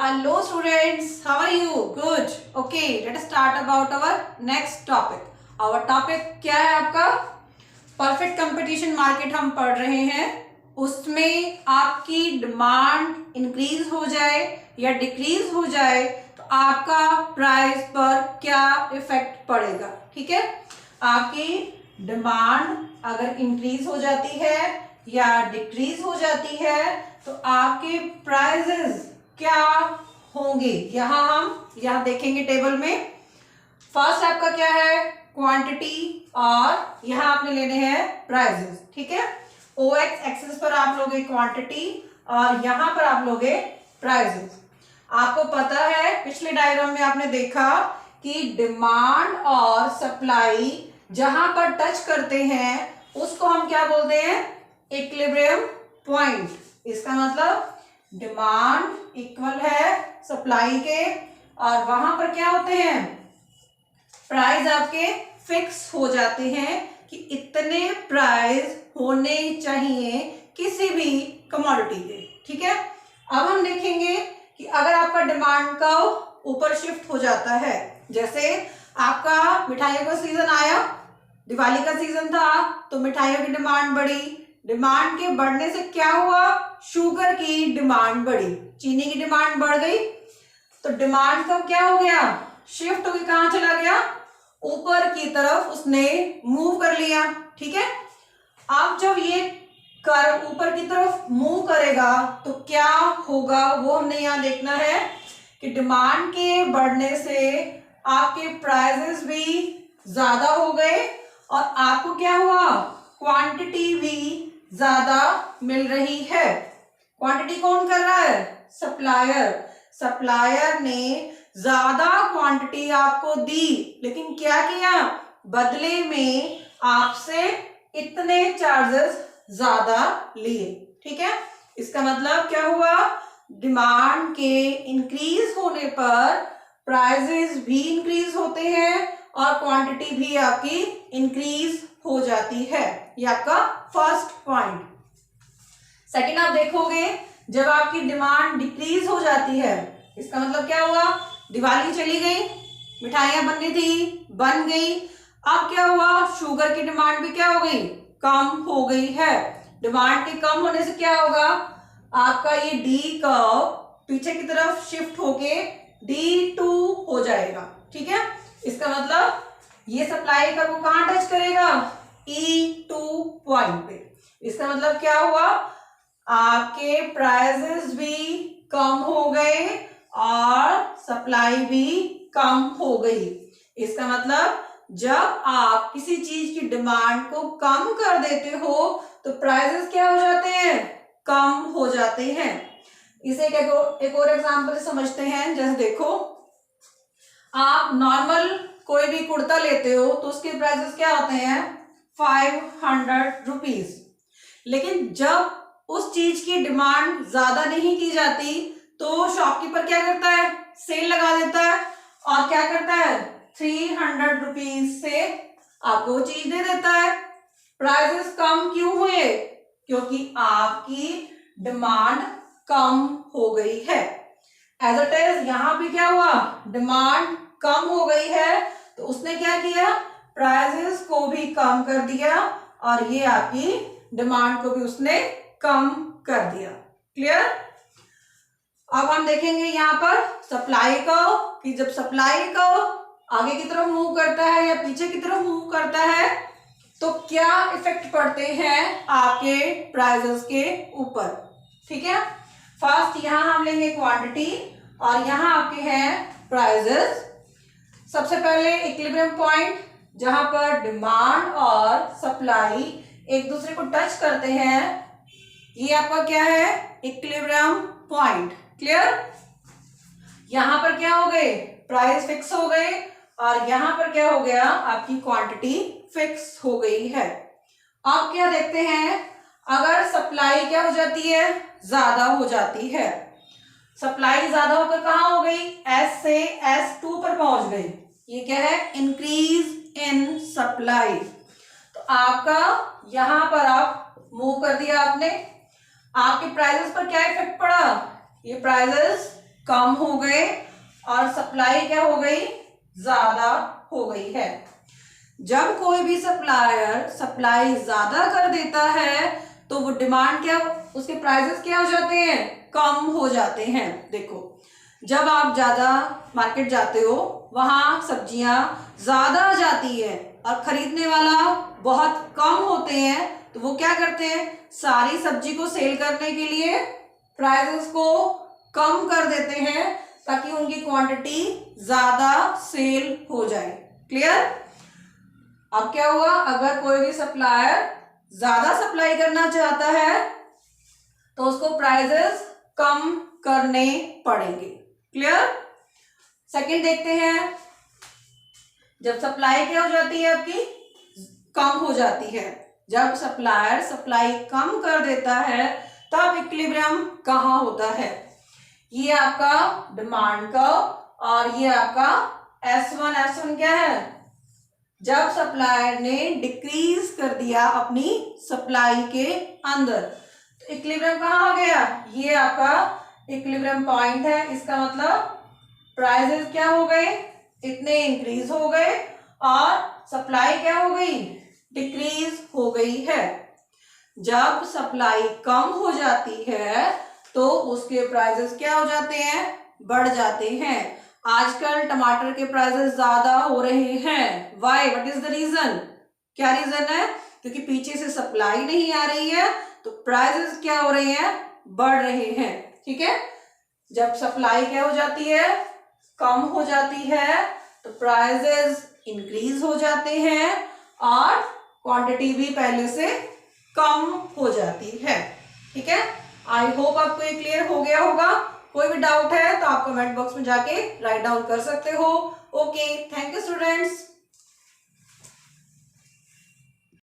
Hello students, how are you? Good. Okay, let us start about our next topic. Our topic क्या है आपका? Perfect competition market हम पढ़ रहे हैं. उसमें आपकी डिमांड इंक्रीज हो जाए या डिक्रीज हो जाए तो आपका प्राइस पर क्या इफेक्ट पड़ेगा. ठीक है, आपकी डिमांड अगर इंक्रीज हो जाती है या डिक्रीज हो जाती है तो आपके प्राइसेस क्या होंगे. यहाँ देखेंगे टेबल में. फर्स्ट आपका क्या है? क्वांटिटी, और यहाँ आपने लेने हैं प्राइसेस. ठीक है, OX एक्सिस पर आप लोगे क्वांटिटी और यहाँ पर आप लोगे प्राइसेस. आपको पता है पिछले डायग्राम में आपने देखा कि डिमांड और सप्लाई जहां पर टच करते हैं उसको हम क्या बोलते हैं? Equilibrium point. इसका मतलब डिमांड इक्वल है सप्लाई के और वहां पर क्या होते हैं? प्राइस आपके फिक्स हो जाते हैं कि इतने प्राइस होने चाहिए किसी भी कमोडिटी के. ठीक है, अब हम देखेंगे कि अगर आपका डिमांड का ऊपर शिफ्ट हो जाता है, जैसे आपका मिठाइयों का सीजन आया, दिवाली का सीजन था तो मिठाइयों की डिमांड बढ़ी. डिमांड के बढ़ने से क्या हुआ? शुगर की डिमांड बढ़ी, चीनी की डिमांड बढ़ गई. तो डिमांड का क्या हो गया? शिफ्ट होकर कहां चला गया? ऊपर की तरफ उसने मूव कर लिया. ठीक है, अब जब ये कर्व ऊपर की तरफ मूव करेगा तो क्या होगा वो हमने यहाँ देखना है कि डिमांड के बढ़ने से आपके प्राइसेस भी ज्यादा हो गए और आपको क्या हुआ? क्वांटिटी भी ज्यादा मिल रही है. क्वांटिटी कौन कर रहा है? सप्लायर. सप्लायर ने ज्यादा क्वांटिटी आपको दी, लेकिन क्या किया? बदले में आपसे इतने चार्जेस ज्यादा लिए. ठीक है, इसका मतलब क्या हुआ? डिमांड के इंक्रीज होने पर प्राइसेस भी इंक्रीज होते हैं और क्वांटिटी भी आपकी इंक्रीज हो जाती है. ये आपका फर्स्ट पॉइंट. सेकंड आप देखोगे जब आपकी डिमांड डिक्रीज हो जाती है, इसका मतलब क्या हुआ? दिवाली चली गई, मिठाइयां बननी थी, बन गई. अब क्या हुआ? शुगर की डिमांड भी क्या हो गई? कम हो गई है. डिमांड के कम होने से क्या होगा? आपका ये डी कर्व पीछे की तरफ शिफ्ट होके D2 हो जाएगा. ठीक है, इसका मतलब ये सप्लाई कर्व को कहां टच करेगा? E2 पॉइंट पे. इसका मतलब क्या हुआ? आपके प्राइसेस भी कम हो गए और सप्लाई भी कम हो गई. इसका मतलब जब आप किसी चीज की डिमांड को कम कर देते हो तो प्राइसेस क्या हो जाते हैं? कम हो जाते हैं. इसे एक और एग्जांपल समझते हैं. जैसे देखो, आप नॉर्मल कोई भी कुर्ता लेते हो तो उसके प्राइसेस क्या होते हैं? 500 रुपीज. लेकिन जब उस चीज की डिमांड ज्यादा नहीं की जाती तो शॉपकीपर क्या करता है? सेल लगा देता है और क्या करता है? 300 रुपीज से आपको वो चीज दे देता है. प्राइसेस कम क्यों हुए? क्योंकि आपकी डिमांड कम हो गई है. एज इट इज यहां भी क्या हुआ? डिमांड कम हो गई है तो उसने क्या किया? प्राइसेस को भी कम कर दिया और ये आपकी डिमांड को भी उसने कम कर दिया. क्लियर? अब हम देखेंगे यहाँ पर सप्लाई को, कि जब सप्लाई को आगे की तरफ मूव करता है या पीछे की तरफ मूव करता है तो क्या इफेक्ट पड़ते हैं आपके प्राइसेस के ऊपर. ठीक है, फर्स्ट यहाँ हम लेंगे क्वांटिटी और यहाँ आपके हैं प्राइसेस. सबसे पहले इक्विलिब्रियम पॉइंट, जहां पर डिमांड और सप्लाई एक दूसरे को टच करते हैं, ये आपका क्या है? Equilibrium point. क्लियर? यहां पर क्या हो गए? प्राइस फिक्स हो गए और यहां पर क्या हो गया? आपकी क्वांटिटी फिक्स हो गई है. अब क्या देखते हैं? अगर सप्लाई क्या हो जाती है? ज्यादा हो जाती है. सप्लाई ज्यादा होकर कहां हो गई? S से S2 पर पहुंच गई. ये क्या है? Increase in supply. तो आपका यहां पर आप मूव कर दिया आपने, आपके प्राइसेस पर क्या इफेक्ट पड़ा? ये प्राइसेस कम हो गए और सप्लाई क्या हो गई, ज्यादा हो गई है। जब कोई भी सप्लायर सप्लाई ज्यादा कर देता है तो वो डिमांड क्या, उसके प्राइसेस क्या हो जाते हैं, कम हो जाते हैं। देखो जब आप ज्यादा मार्केट जाते हो, वहां सब्जियां ज्यादा आ जाती है और खरीदने वाला बहुत कम होते हैं, तो वो क्या करते हैं, सारी सब्जी को सेल करने के लिए प्राइसेस को कम कर देते हैं ताकि उनकी क्वांटिटी ज्यादा सेल हो जाए। क्लियर? अब क्या हुआ, अगर कोई भी सप्लायर ज्यादा सप्लाई करना चाहता है तो उसको प्राइसेस कम करने पड़ेंगे। क्लियर? सेकंड देखते हैं, जब सप्लाई क्या हो जाती है आपकी, कम हो जाती है, जब सप्लायर सप्लाई कम कर देता है तब इक्विलिब्रियम कहाँ होता है, ये आपका डिमांड का और ये आपका S1। S1 क्या है, जब सप्लायर ने डिक्रीज कर दिया अपनी सप्लाई के अंदर, तो इक्विलिब्रियम कहाँ आ गया, ये आपका इक्विलिब्रियम पॉइंट है। इसका मतलब प्राइसेस क्या हो गए, इतने इंक्रीज हो गए और सप्लाई क्या हो गई, डिक्रीज हो गई है। जब सप्लाई कम हो जाती है तो उसके प्राइसेस क्या हो जाते हैं, बढ़ जाते हैं। आजकल टमाटर के प्राइसेस ज्यादा हो रहे हैं। Why, what is the reason, क्या रीजन है, क्योंकि पीछे से सप्लाई नहीं आ रही है तो प्राइसेस क्या हो रहे हैं, बढ़ रहे हैं। ठीक है, जब सप्लाई क्या हो जाती है, कम हो जाती है, तो प्राइसेस इंक्रीज हो जाते हैं और क्वांटिटी भी पहले से कम हो जाती है। ठीक है, आई होप आपको ये क्लियर हो गया होगा। कोई भी डाउट है तो आप कमेंट बॉक्स में जाके राइट डाउन कर सकते हो। Okay, thank